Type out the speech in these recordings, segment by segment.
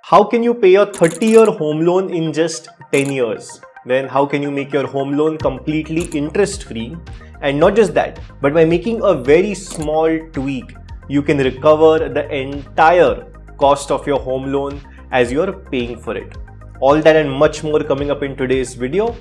How can you pay a 30-year home loan in just 10 years? Then how can you make your home loan completely interest-free? And not just that, but by making a very small tweak, you can recover the entire cost of your home loan as you're paying for it. All that and much more coming up in today's video.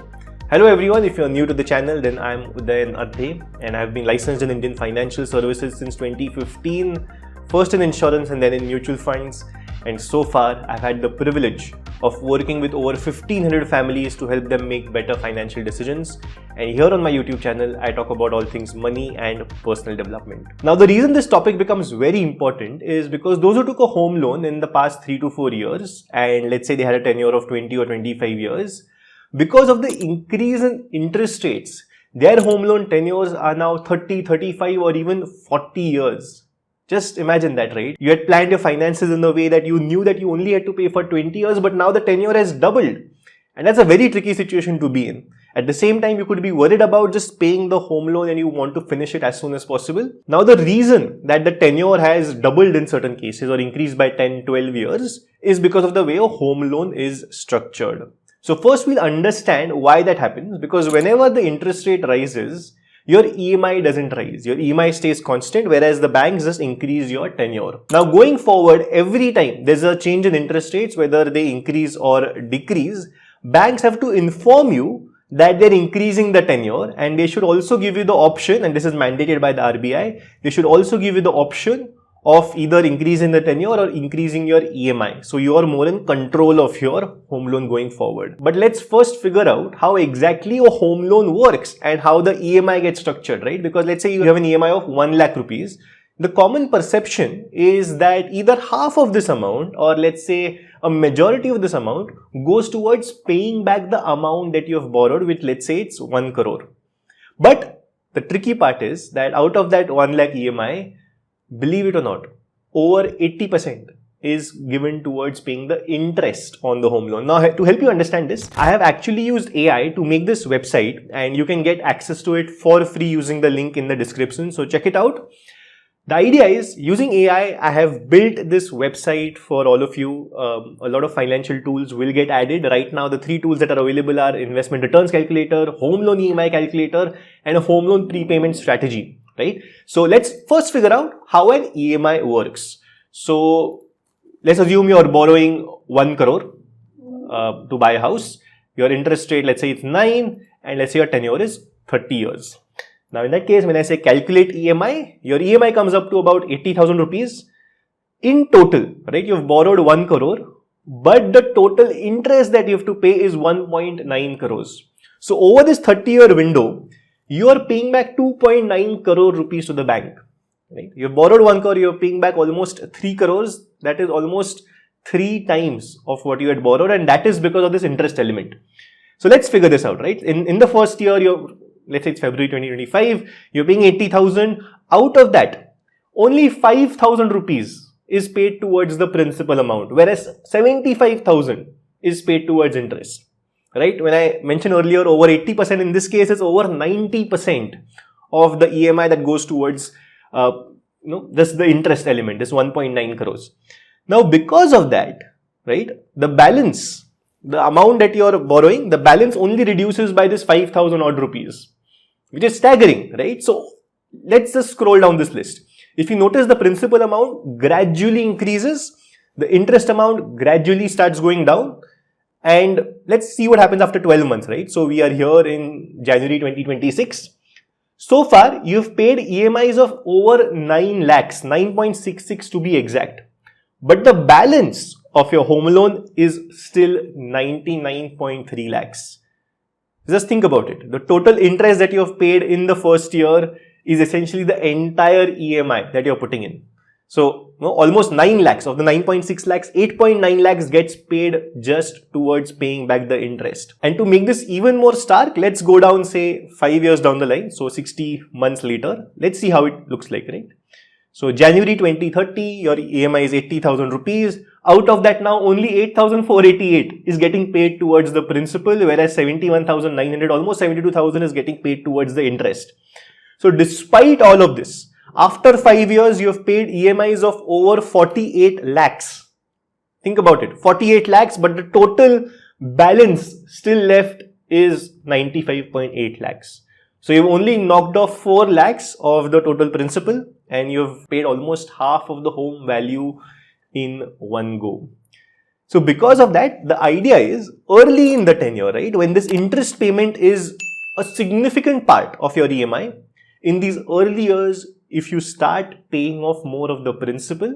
Hello everyone, if you're new to the channel, then I'm Udayan Adhye and I've been licensed in Indian financial services since 2015, first in insurance and then in mutual funds. And so far, I've had the privilege of working with over 1500 families to help them make better financial decisions. And here on my YouTube channel, I talk about all things money and personal development. Now, the reason this topic becomes very important is because those who took a home loan in the past 3 to 4 years, and let's say they had a tenure of 20 or 25 years, because of the increase in interest rates, their home loan tenures are now 30, 35 or even 40 years. Just imagine that, right? You had planned your finances in a way that you knew that you only had to pay for 20 years, but now the tenure has doubled. And that's a very tricky situation to be in. At the same time, you could be worried about just paying the home loan and you want to finish it as soon as possible. Now, the reason that the tenure has doubled in certain cases or increased by 10, 12 years is because of the way a home loan is structured. So first, we'll understand why that happens, because whenever the interest rate rises, your EMI doesn't rise. Your EMI stays constant, whereas the banks just increase your tenure. Now, going forward, every time there's a change in interest rates, whether they increase or decrease, banks have to inform you that they're increasing the tenure, and they should also give you the option, and this is mandated by the RBI, they should also give you the option of either increasing the tenure or increasing your EMI. So you are more in control of your home loan going forward. But let's first figure out how exactly a home loan works and how the EMI gets structured, right? Because let's say you have an EMI of 1 lakh rupees. The common perception is that either half of this amount or let's say a majority of this amount goes towards paying back the amount that you have borrowed, which let's say it's 1 crore. But the tricky part is that out of that 1 lakh EMI, believe it or not, over 80% is given towards paying the interest on the home loan. Now, to help you understand this, I have actually used AI to make this website and you can get access to it for free using the link in the description. So check it out. The idea is, using AI, I have built this website for all of you. A lot of financial tools will get added. Right now, the 3 tools that are available are investment returns calculator, home loan EMI calculator, and a home loan prepayment strategy. Right? So let's first figure out how an EMI works. So let's assume you're borrowing 1 crore to buy a house. Your interest rate, let's say it's 9, and let's say your tenure is 30 years. Now in that case, when I say calculate EMI, your EMI comes up to about 80,000 rupees in total, right? You've borrowed 1 crore, but the total interest that you have to pay is 1.9 crores. So over this 30-year window, you are paying back 2.9 crore rupees to the bank. Right? You borrowed 1 crore, you are paying back almost 3 crores. That is almost 3 times of what you had borrowed, and that is because of this interest element. So let's figure this out, right? In the first year, let's say it's February 2025, you're paying 80,000. Out of that, only 5,000 rupees is paid towards the principal amount, whereas 75,000 is paid towards interest. Right? When I mentioned earlier, over 80%, in this case, it's over 90% of the EMI that goes towards, just the interest element, this 1.9 crores. Now, because of that, right, the balance, the amount that you're borrowing, the balance only reduces by this 5,000 odd rupees, which is staggering, right? So let's just scroll down this list. If you notice, the principal amount gradually increases, the interest amount gradually starts going down. And let's see what happens after 12 months, right? So we are here in January 2026. So far, you've paid EMIs of over 9 lakhs, 9.66 to be exact. But the balance of your home loan is still 99.3 lakhs. Just think about it. The total interest that you have paid in the first year is essentially the entire EMI that you're putting in. So, almost 9 lakhs of the 9.6 lakhs, 8.9 lakhs gets paid just towards paying back the interest. And to make this even more stark, let's go down, say, 5 years down the line. So, 60 months later, let's see how it looks like, right? So, January 2030, your EMI is 80,000 rupees. Out of that now, only 8,488 is getting paid towards the principal, whereas 71,900, almost 72,000 is getting paid towards the interest. So, despite all of this, after 5 years, you have paid EMIs of over 48 lakhs. Think about it, 48 lakhs, but the total balance still left is 95.8 lakhs. So you've only knocked off 4 lakhs of the total principal and you've paid almost half of the home value in one go. So because of that, the idea is early in the tenure, right, when this interest payment is a significant part of your EMI, in these early years, if you start paying off more of the principal,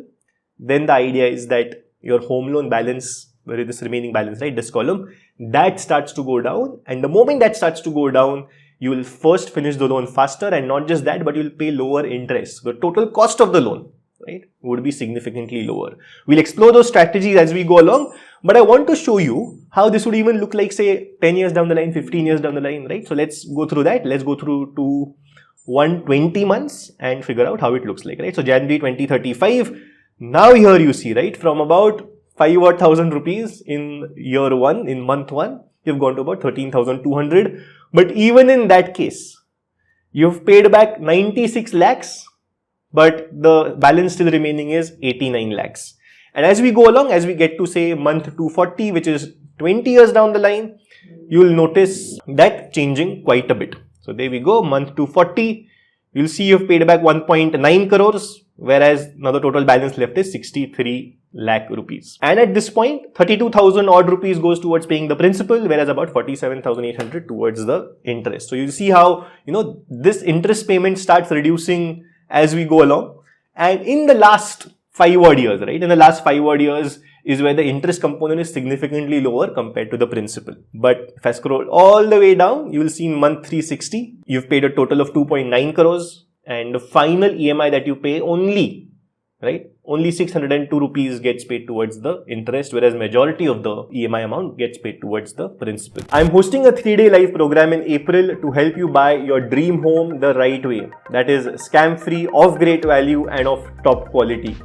then the idea is that your home loan balance, where is this remaining balance, right, this column, that starts to go down. And the moment that starts to go down, you will first finish the loan faster, and not just that, but you will pay lower interest. The total cost of the loan, right, would be significantly lower. We'll explore those strategies as we go along, but I want to show you how this would even look like, say, 10 years down the line, 15 years down the line, right? So let's go through that. Let's go through to 120 months and figure out how it looks like, right? So January 2035. Now here you see, right, from about 5,000 rupees in year 1, in month 1, you've gone to about 13,200. But even in that case, you've paid back 96 lakhs, but the balance still remaining is 89 lakhs. And as we go along, as we get to say month 240, which is 20 years down the line, you will notice that changing quite a bit. So there we go, month 240, you'll see you've paid back 1.9 crores, whereas now the total balance left is 63 lakh rupees. And at this point, 32,000 odd rupees goes towards paying the principal, whereas about 47,800 towards the interest. So you see how, this interest payment starts reducing as we go along. And in the last 5 odd years, right, in the last 5 odd years is where the interest component is significantly lower compared to the principal. But if I scroll all the way down, you will see in month 360, you've paid a total of 2.9 crores. And the final EMI that you pay only 602 rupees gets paid towards the interest, whereas majority of the EMI amount gets paid towards the principal. I'm hosting a 3-day live program in April to help you buy your dream home the right way. That is scam-free, of great value and of top quality.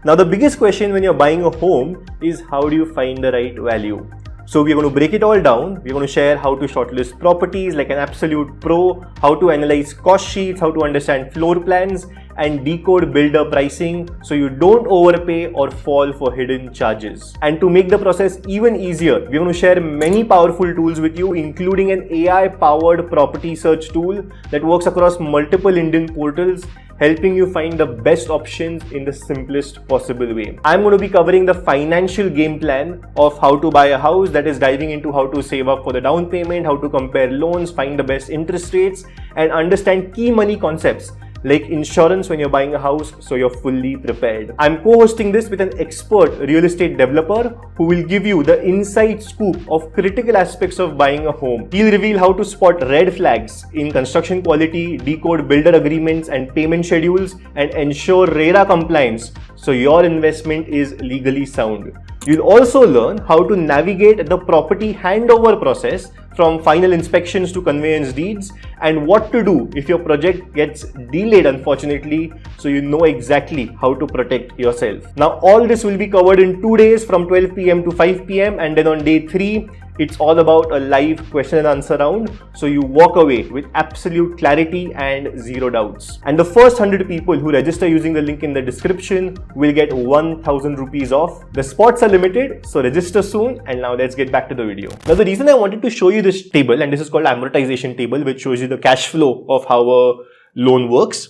Now the biggest question when you're buying a home is how do you find the right value? So we're going to break it all down. We're going to share how to shortlist properties like an absolute pro, how to analyze cost sheets, how to understand floor plans and decode builder pricing so you don't overpay or fall for hidden charges. And to make the process even easier, we're going to share many powerful tools with you, including an AI-powered property search tool that works across multiple Indian portals, helping you find the best options in the simplest possible way. I'm going to be covering the financial game plan of how to buy a house, that is diving into how to save up for the down payment, how to compare loans, find the best interest rates, and understand key money concepts like insurance when you're buying a house, so you're fully prepared. I'm co-hosting this with an expert real estate developer who will give you the inside scoop of critical aspects of buying a home. He'll reveal how to spot red flags in construction quality, decode builder agreements and payment schedules, and ensure RERA compliance so your investment is legally sound. You'll also learn how to navigate the property handover process from final inspections to conveyance deeds, and what to do if your project gets delayed unfortunately, so you know exactly how to protect yourself. Now all this will be covered in 2 days from 12 PM to 5 PM, and then on day 3 it's all about a live question and answer round, so you walk away with absolute clarity and zero doubts. And the first 100 people who register using the link in the description will get 1,000 rupees off. The spots are limited, so register soon. And now let's get back to the video. Now the reason I wanted to show you this table, and this is called amortization table, which shows you the cash flow of how a loan works,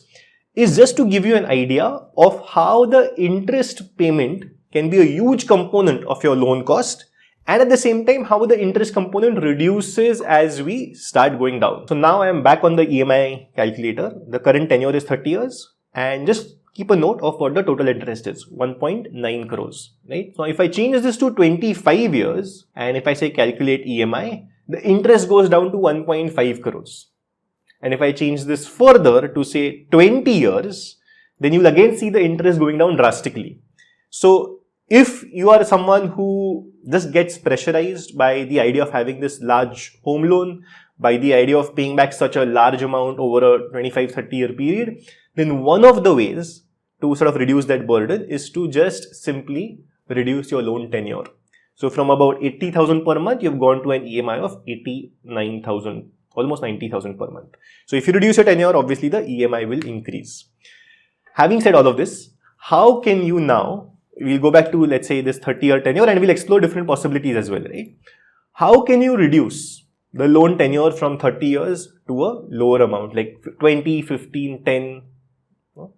is just to give you an idea of how the interest payment can be a huge component of your loan cost, and at the same time how the interest component reduces as we start going down. So now I am back on the EMI calculator. The current tenure is 30 years, and just keep a note of what the total interest is, 1.9 crores, right? So if I change this to 25 years and if I say calculate EMI, the interest goes down to 1.5 crores. And if I change this further to say 20 years, then you'll again see the interest going down drastically. So if you are someone who just gets pressurized by the idea of having this large home loan, by the idea of paying back such a large amount over a 25-30 year period, then one of the ways to sort of reduce that burden is to just simply reduce your loan tenure. So from about 80,000 per month, you've gone to an EMI of 89,000, almost 90,000 per month. So if you reduce your tenure, obviously the EMI will increase. Having said all of this, how can you now we'll go back to, let's say, this 30-year tenure, and we'll explore different possibilities as well, right? How can you reduce the loan tenure from 30 years to a lower amount, like 20, 15, 10?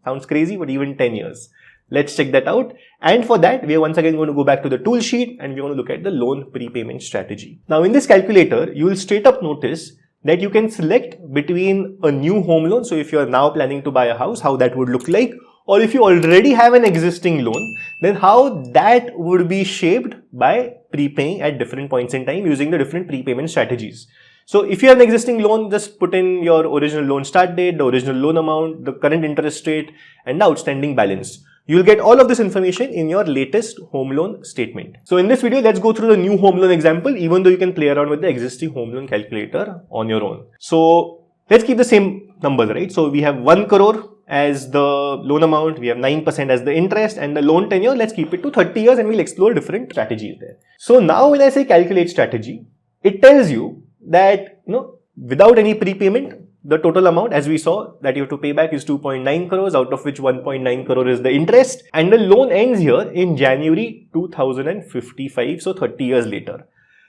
Sounds crazy, but even 10 years. Let's check that out. And for that, we are once again going to go back to the tool sheet and we're going to look at the loan prepayment strategy. Now, in this calculator, you will straight up notice that you can select between a new home loan. So if you are now planning to buy a house, how that would look like, or if you already have an existing loan, then how that would be shaped by prepaying at different points in time using the different prepayment strategies. So if you have an existing loan, just put in your original loan start date, the original loan amount, the current interest rate, and the outstanding balance. You will get all of this information in your latest home loan statement. So in this video, let's go through the new home loan example, even though you can play around with the existing home loan calculator on your own. So let's keep the same numbers, right? So we have 1 crore as the loan amount, we have 9% as the interest, and the loan tenure, let's keep it to 30 years and we'll explore different strategies there. So now when I say calculate strategy, it tells you that, without any prepayment, the total amount, as we saw, that you have to pay back is 2.9 crores, out of which 1.9 crore is the interest, and the loan ends here in January 2055, so 30 years later.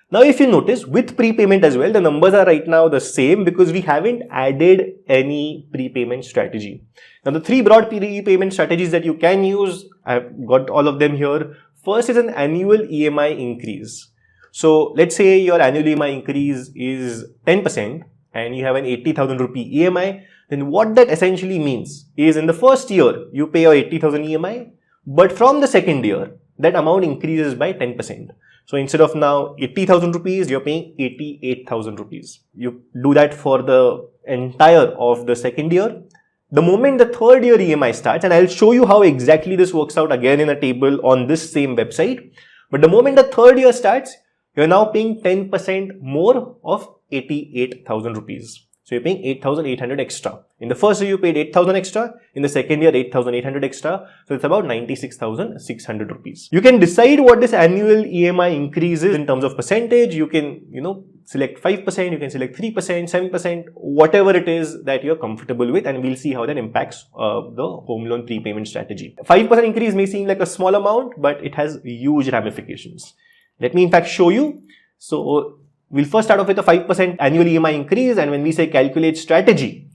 Now, if you notice, with prepayment as well, the numbers are right now the same because we haven't added any prepayment strategy. Now, the three broad prepayment strategies that you can use, I've got all of them here. First is an annual EMI increase. So, let's say your annual EMI increase is 10% and you have an 80,000 rupee EMI, then what that essentially means is in the first year, you pay your 80,000 EMI, but from the second year, that amount increases by 10%. So instead of now 80,000 rupees, you're paying 88,000 rupees. You do that for the entire of the second year. The moment the third year EMI starts, and I'll show you how exactly this works out again in a table on this same website. But the moment the third year starts, you're now paying 10% more of 88,000 rupees. So you're paying 8,800 extra. In the first year, you paid 8,000 extra. In the second year, 8,800 extra. So it's about 96,600 rupees. You can decide what this annual EMI increase is in terms of percentage. You can, select 5%, you can select 3%, 7%, whatever it is that you're comfortable with. And we'll see how that impacts the home loan prepayment strategy. 5% increase may seem like a small amount, but it has huge ramifications. Let me in fact show you. So we'll first start off with a 5% annual EMI increase, and when we say calculate strategy,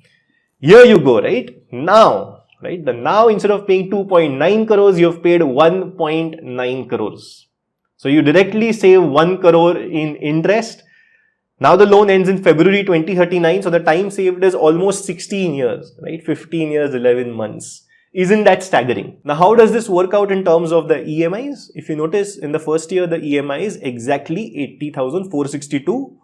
here you go, right? Now, right? Now instead of paying 2.9 crores, you've paid 1.9 crores. So you directly save 1 crore in interest. Now the loan ends in February 2039, so the time saved is almost 16 years, right? 15 years, 11 months. Isn't that staggering? Now, how does this work out in terms of the EMIs? If you notice, in the first year, the EMI is exactly 80,462,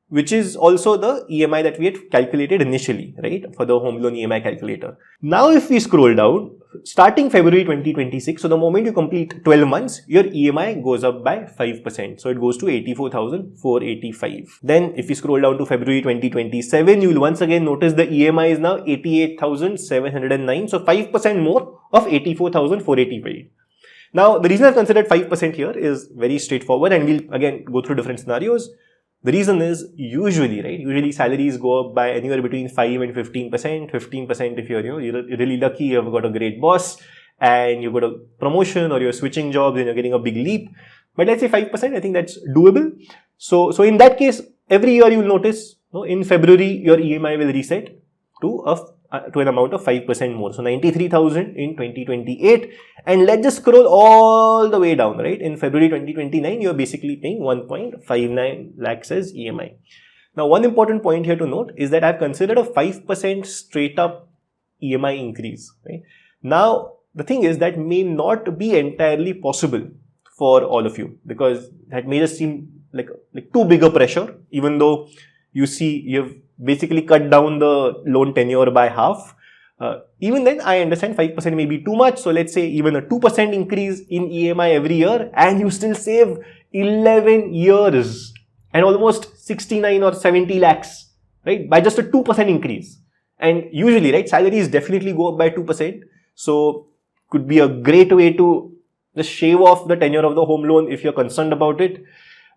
which is also the EMI that we had calculated initially, right, for the home loan EMI calculator. Now, if we scroll down, starting February 2026, so the moment you complete 12 months, your EMI goes up by 5%. So it goes to 84,485. Then, if you scroll down to February 2027, you will once again notice the EMI is now 88,709. So 5% more of 84,485. Now, the reason I've considered 5% here is very straightforward, and we'll again go through different scenarios. The reason is usually salaries go up by anywhere between 5 and 15%. 15% if you're really lucky, you've got a great boss and you've got a promotion or you're switching jobs and you're getting a big leap. But let's say 5%, I think that's doable. So in that case, every year you'll notice, in February, your EMI will reset to an amount of 5% more. So 93,000 in 2028. And let's just scroll all the way down, right? In February 2029, you're basically paying 1.59 lakhs as EMI. Now, one important point here to note is that I've considered a 5% straight up EMI increase, right? Now, the thing is that may not be entirely possible for all of you because that may just seem like too big a pressure, even though you see you've basically cut down the loan tenure by half. Even then, I understand 5% may be too much. So let's say even a 2% increase in EMI every year and you still save 11 years and almost 69 or 70 lakhs, right? By just a 2% increase. And usually, right, salaries definitely go up by 2%. So could be a great way to just shave off the tenure of the home loan if you're concerned about it.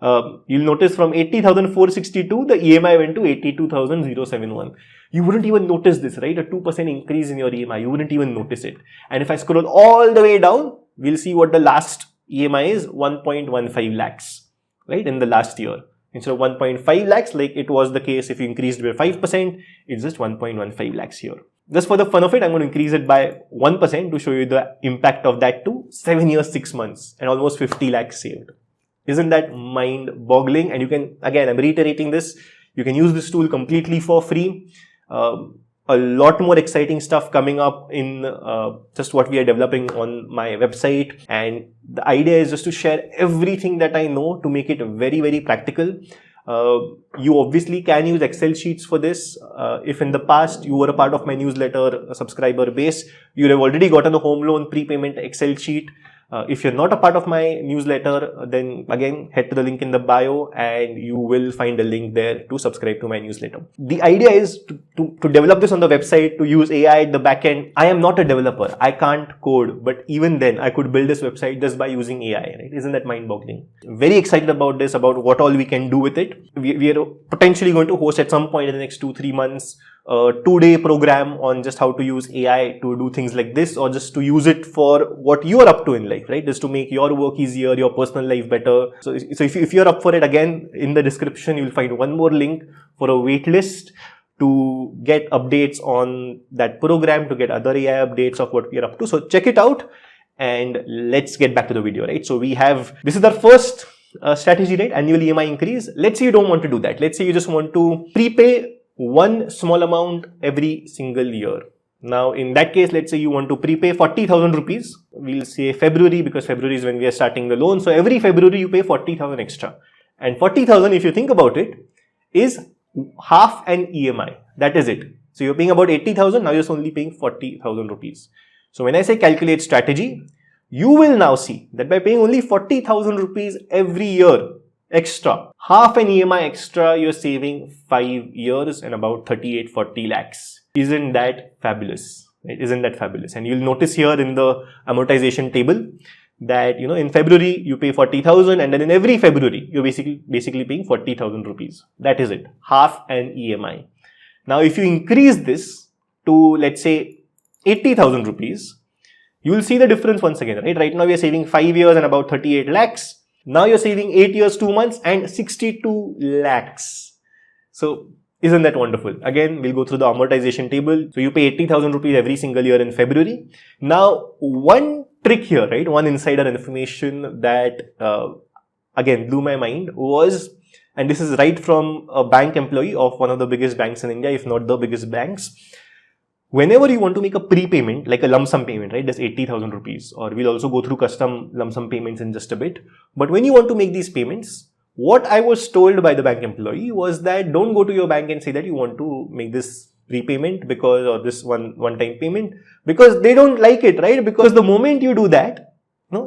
You'll notice from 80,462, the EMI went to 82,071. You wouldn't even notice this, right? A 2% increase in your EMI. You wouldn't even notice it. And if I scroll all the way down, we'll see what the last EMI is, 1.15 lakhs, right, in the last year. Instead of 1.5 lakhs, like it was the case if you increased by 5%, it's just 1.15 lakhs here. Just for the fun of it, I'm going to increase it by 1% to show you the impact of that to 7 years, 6 months and almost 50 lakhs saved. Isn't that mind-boggling? And you can, again, I'm reiterating this, you can use this tool completely for free. A lot more exciting stuff coming up in just what we are developing on my website. And the idea is just to share everything that I know to make it very, very practical. You obviously can use Excel sheets for this. If in the past you were a part of my newsletter subscriber base, you would have already gotten a home loan prepayment Excel sheet. If you're not a part of my newsletter, then again, head to the link in the bio and you will find a link there to subscribe to my newsletter. The idea is to develop this on the website, to use AI at the back end. I am not a developer. I can't code, but even then I could build this website just by using AI, right? Isn't that mind-boggling? Very excited about this, about what all we can do with it. We are potentially going to host at some point in the next 2-3 months a 2-day program on just how to use AI to do things like this, or just to use it for what you are up to in life, right? Just to make your work easier, your personal life better. So if you're up for it, again, in the description, you'll find one more link for a wait list to get updates on that program, to get other AI updates of what we are up to. So check it out and let's get back to the video, right? So this is our first strategy, right? Annual EMI increase. Let's say you don't want to do that. Let's say you just want to prepay one small amount every single year. Now, in that case, let's say you want to prepay 40,000 rupees. We'll say February, because February is when we are starting the loan. So every February you pay 40,000 extra. And 40,000, if you think about it, is half an EMI. That is it. So you're paying about 80,000. Now you're only paying 40,000 rupees. So when I say calculate strategy, you will now see that by paying only 40,000 rupees every year extra, half an EMI extra, you're saving 5 years and about 38-40 lakhs. Isn't that fabulous? Right? Isn't that fabulous? And you'll notice here in the amortization table that, you know, in February you pay 40,000 and then in every February you're basically paying 40,000 rupees. That is it. Half an EMI. Now, if you increase this to, let's say, 80,000 rupees, you will see the difference once again, right? Right now we are saving 5 years and about 38 lakhs. Now you're saving 8 years, 2 months and 62 lakhs. So isn't that wonderful? Again, we'll go through the amortization table. So you pay 80,000 rupees every single year in February. Now, one trick here, right? One insider information that again blew my mind was, and this is right from a bank employee of one of the biggest banks in India, if not the biggest banks. Whenever you want to make a prepayment, like a lump sum payment, right, that's 80,000 rupees, or we'll also go through custom lump sum payments in just a bit. But when you want to make these payments, what I was told by the bank employee was that don't go to your bank and say that you want to make this prepayment because, or this one-time payment, because they don't like it, right? Because the moment you do that,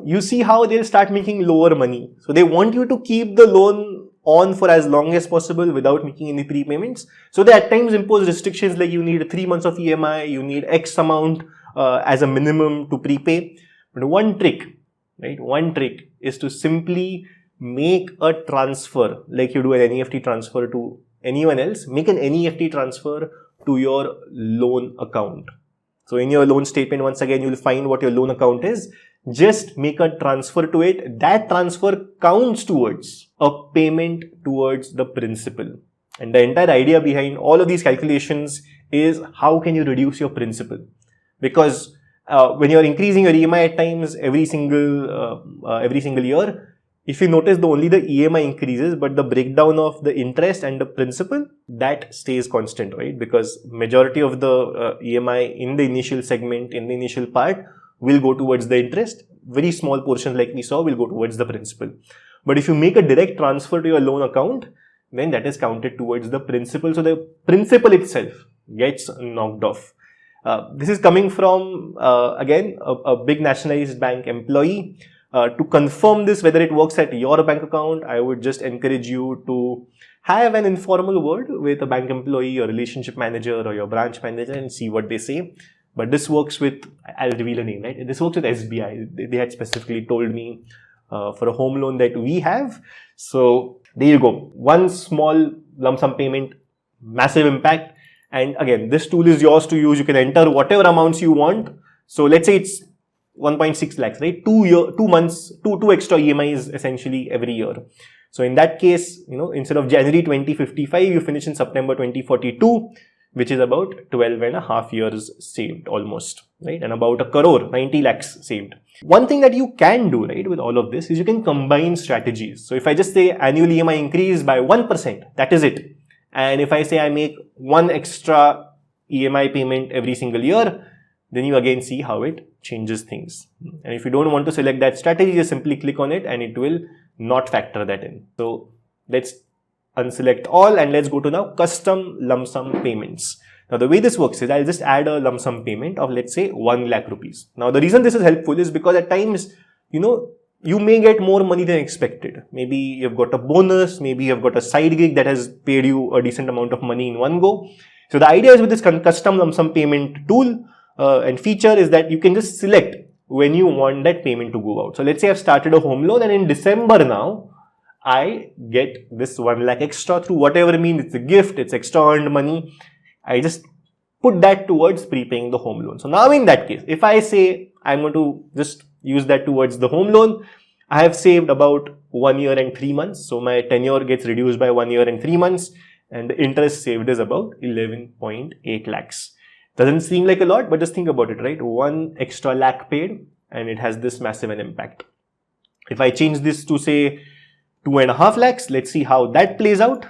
you see how they'll start making lower money. So they want you to keep the loan on for as long as possible without making any prepayments. So they at times impose restrictions like you need 3 months of EMI, you need X amount as a minimum to prepay. But one trick, right? One trick is to simply make a transfer like you do an NEFT transfer to anyone else. Make an NEFT transfer to your loan account. So in your loan statement, once again, you will find what your loan account is. Just make a transfer to it. That transfer counts towards a payment towards the principal. And the entire idea behind all of these calculations is how can you reduce your principal? Because when you're increasing your EMI at times every single year, if you notice, only the EMI increases, but the breakdown of the interest and the principal, that stays constant, right? Because majority of the EMI in the initial segment, in the initial part, will go towards the interest. Very small portion, like we saw, will go towards the principal. But if you make a direct transfer to your loan account, then that is counted towards the principal. So the principal itself gets knocked off. This is coming from, again, a big nationalized bank employee. To confirm this, whether it works at your bank account, I would just encourage you to have an informal word with a bank employee, your relationship manager or your branch manager and see what they say. But this works with, I'll reveal a name, right? This works with SBI. They had specifically told me for a home loan that we have. So there you go. One small lump sum payment, massive impact. And again, this tool is yours to use. You can enter whatever amounts you want. So let's say it's 1.6 lakhs, right? 2 months, two extra EMIs essentially every year. So in that case, instead of January 2055, you finish in September 2042, which is about 12 and a half years saved almost, right? And about a crore, 90 lakhs saved. One thing that you can do, right, with all of this is you can combine strategies. So if I just say annual EMI increase by 1%, that is it. And if I say I make one extra EMI payment every single year, then you again see how it changes things. And if you don't want to select that strategy, just simply click on it and it will not factor that in. So let's unselect all and let's go to now custom lump sum payments. Now the way this works is I'll just add a lump sum payment of, let's say, 1 lakh rupees. Now the reason this is helpful is because at times, you may get more money than expected. Maybe you've got a bonus, maybe you've got a side gig that has paid you a decent amount of money in one go. So the idea is with this custom lump sum payment tool and feature is that you can just select when you want that payment to go out. So let's say I've started a home loan and in December now, I get this 1 lakh extra through whatever means. It's a gift, it's extra earned money. I just put that towards prepaying the home loan. So now in that case, if I say I'm going to just use that towards the home loan, I have saved about 1 year and 3 months. So my tenure gets reduced by 1 year and 3 months and the interest saved is about 11.8 lakhs. Doesn't seem like a lot, but just think about it, right? 1 extra lakh paid and it has this massive an impact. If I change this to say 2.5 lakhs, let's see how that plays out.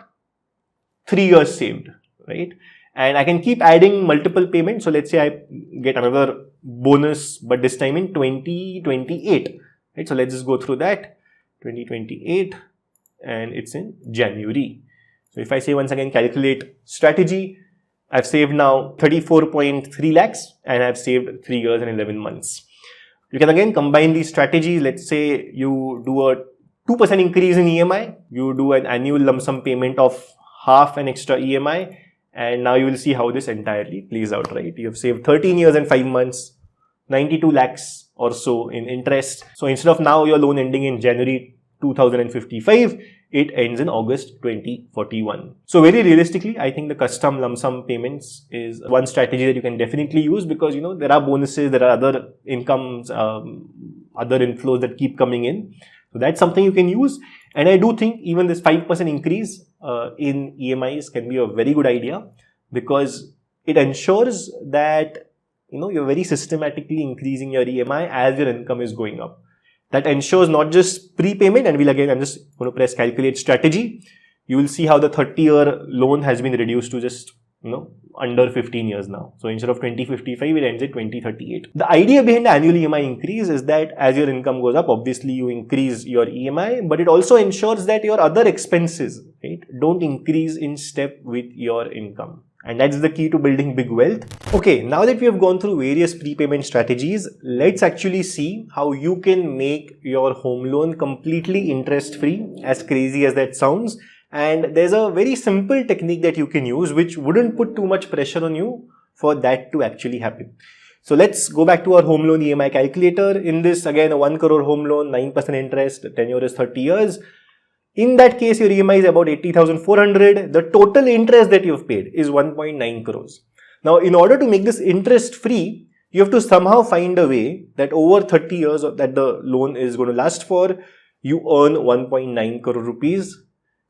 3 years saved, right? And I can keep adding multiple payments. So let's say I get another bonus, but this time in 2028, right? So let's just go through that. 2028 and it's in January. So if I say once again, calculate strategy, I've saved now 34.3 lakhs and I've saved 3 years and 11 months. You can again combine these strategies. Let's say you do a 2% increase in EMI, you do an annual lump sum payment of half an extra EMI, and now you will see how this entirely plays out, right? You have saved 13 years and 5 months, 92 lakhs or so in interest. So instead of now your loan ending in January 2055, it ends in August 2041. So very realistically, I think the custom lump sum payments is one strategy that you can definitely use because, there are bonuses, there are other incomes, other inflows that keep coming in. So that's something you can use. And I do think even this 5% increase in EMIs can be a very good idea because it ensures that, you're very systematically increasing your EMI as your income is going up. That ensures not just prepayment, and I'm just going to press calculate strategy. You will see how the 30-year loan has been reduced to just, under 15 years now. So instead of 2055, it ends at 2038. The idea behind the annual EMI increase is that as your income goes up, obviously you increase your EMI, but it also ensures that your other expenses, right, don't increase in step with your income. And that's the key to building big wealth. Okay, now that we have gone through various prepayment strategies, let's actually see how you can make your home loan completely interest-free, as crazy as that sounds. And there's a very simple technique that you can use which wouldn't put too much pressure on you for that to actually happen. So let's go back to our home loan EMI calculator. In this, again, a 1 crore home loan, 9% interest, tenure is 30 years. In that case, your EMI is about 80,400. The total interest that you've paid is 1.9 crores. Now, in order to make this interest free, you have to somehow find a way that over 30 years that the loan is going to last for, you earn 1.9 crore rupees.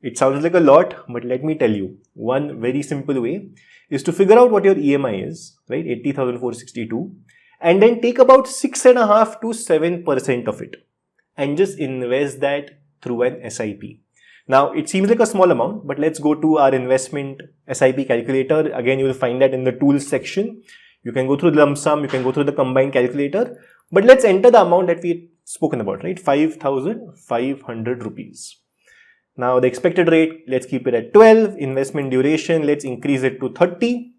It sounds like a lot, but let me tell you, one very simple way is to figure out what your EMI is, right? 80,462, and then take about 6.5 to 7% of it and just invest that through an SIP. Now, it seems like a small amount, but let's go to our investment SIP calculator. Again, you will find that in the tools section. You can go through the lump sum, you can go through the combined calculator, but let's enter the amount that we've spoken about, right? 5,500 rupees. Now, the expected rate, let's keep it at 12. Investment duration, let's increase it to 30.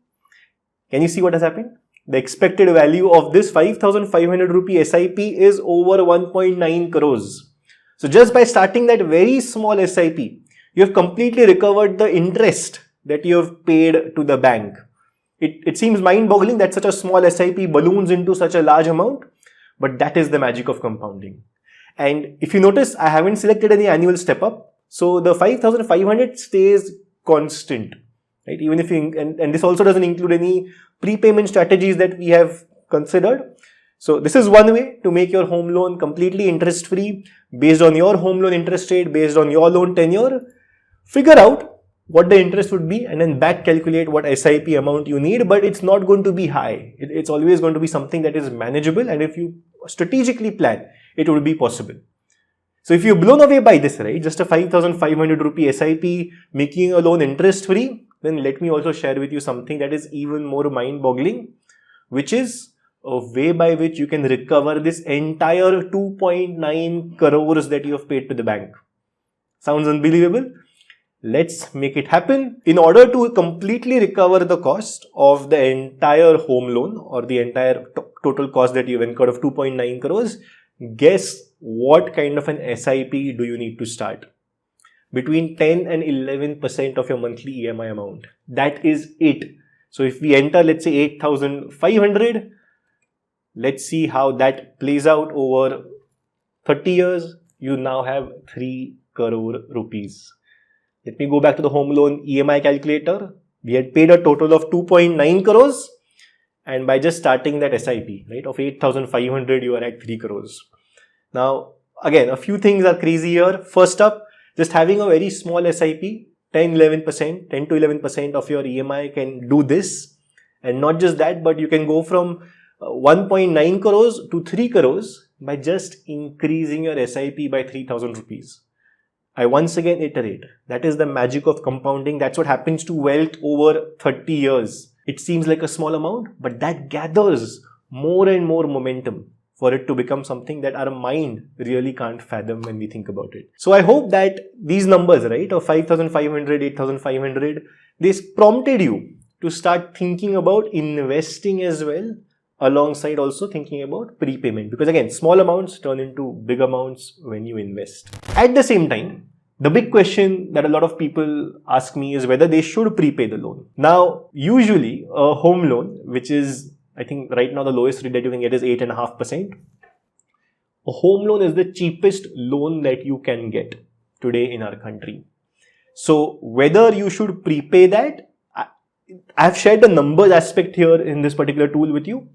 Can you see what has happened? The expected value of this 5,500 rupee SIP is over 1.9 crores. So just by starting that very small SIP, you have completely recovered the interest that you have paid to the bank. It seems mind-boggling that such a small SIP balloons into such a large amount, but that is the magic of compounding. And if you notice, I haven't selected any annual step up. So the 5,500 stays constant, right? Even if you, and this also doesn't include any prepayment strategies that we have considered. So this is one way to make your home loan completely interest free based on your home loan interest rate, based on your loan tenure. Figure out what the interest would be and then back calculate what SIP amount you need, but it's not going to be high. It's always going to be something that is manageable, and if you strategically plan, it would be possible. So if you're blown away by this, right, just a 5,500 rupee SIP making a loan interest free, then let me also share with you something that is even more mind boggling, which is a way by which you can recover this entire 2.9 crores that you have paid to the bank. Sounds unbelievable? Let's make it happen. In order to completely recover the cost of the entire home loan or the entire total cost that you've incurred of 2.9 crores, guess what kind of an SIP do you need to start? Between 10 and 11% of your monthly EMI amount. That is it. So if we enter, let's say 8,500, let's see how that plays out over 30 years. You now have 3 crore rupees. Let me go back to the home loan EMI calculator. We had paid a total of 2.9 crores. And by just starting that SIP, right, of 8,500, you are at 3 crores. Now, again, a few things are crazy here. First up, just having a very small SIP, 10 to 11% of your EMI can do this. And not just that, but you can go from 1.9 crores to 3 crores by just increasing your SIP by 3,000 rupees. I once again iterate, that is the magic of compounding. That's what happens to wealth over 30 years. It seems like a small amount, but that gathers more and more momentum for it to become something that our mind really can't fathom when we think about it. So I hope that these numbers, right, of 5,500, 8,500, this prompted you to start thinking about investing as well, alongside also thinking about prepayment. Because again, small amounts turn into big amounts when you invest. At the same time, the big question that a lot of people ask me is whether they should prepay the loan. Now, usually a home loan, which is, I think right now the lowest rate that you can get is 8.5%. A home loan is the cheapest loan that you can get today in our country. So whether you should prepay that, I've shared the numbers aspect here in this particular tool with you.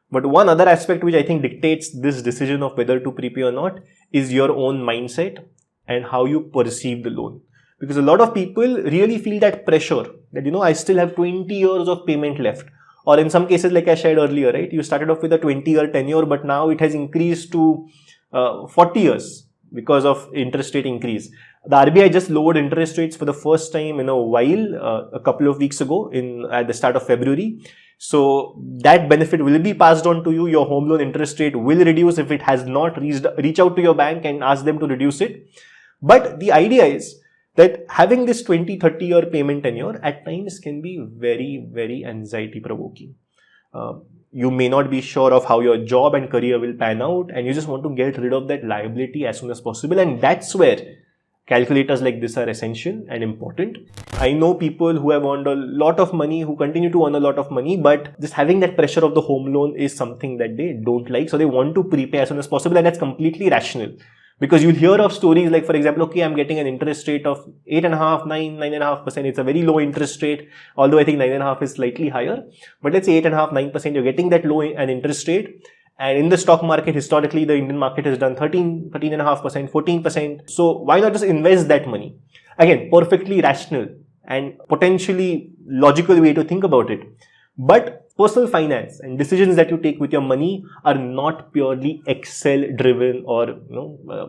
But one other aspect which I think dictates this decision of whether to prepay or not is your own mindset and how you perceive the loan. Because a lot of people really feel that pressure that, I still have 20 years of payment left. Or in some cases, like I shared earlier, right? You started off with a 20-year tenure, but now it has increased to 40 years because of interest rate increase. The RBI just lowered interest rates for the first time in a while, a couple of weeks ago at the start of February. So that benefit will be passed on to you. Your home loan interest rate will reduce if it has not reach out to your bank and ask them to reduce it. But the idea is that having this 20-30 year payment tenure at times can be very, very anxiety provoking. You may not be sure of how your job and career will pan out, and you just want to get rid of that liability as soon as possible. And that's where calculators like this are essential and important. I know people who have earned a lot of money, who continue to earn a lot of money, but just having that pressure of the home loan is something that they don't like. So they want to prepay as soon as possible, and that's completely rational. Because you'll hear of stories like, for example, okay, I'm getting an interest rate of 8.5%, 9.5%. It's a very low interest rate, although I think 9.5% is slightly higher. But let's say 8.5%, 9%, you're getting that low an interest rate. And in the stock market, historically, the Indian market has done 13.5%, 14%. So why not just invest that money? Again, perfectly rational and potentially logical way to think about it. But personal finance and decisions that you take with your money are not purely Excel driven or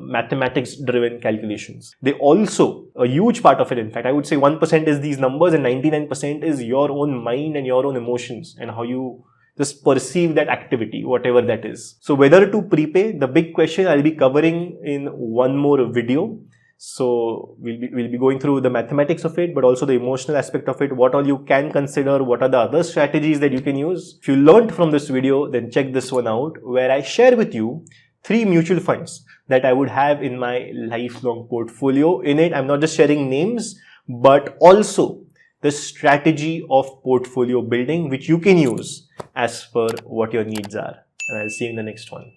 mathematics driven calculations. They also, a huge part of it, in fact, I would say 1% is these numbers and 99% is your own mind and your own emotions and how you just perceive that activity, whatever that is. So whether to prepay, the big question I'll be covering in one more video. So we'll be going through the mathematics of it, but also the emotional aspect of it, what all you can consider, what are the other strategies that you can use. If you learned from this video, then check this one out, where I share with you 3 mutual funds that I would have in my lifelong portfolio. In it, I'm not just sharing names, but also the strategy of portfolio building, which you can use as per what your needs are. And I'll see you in the next one.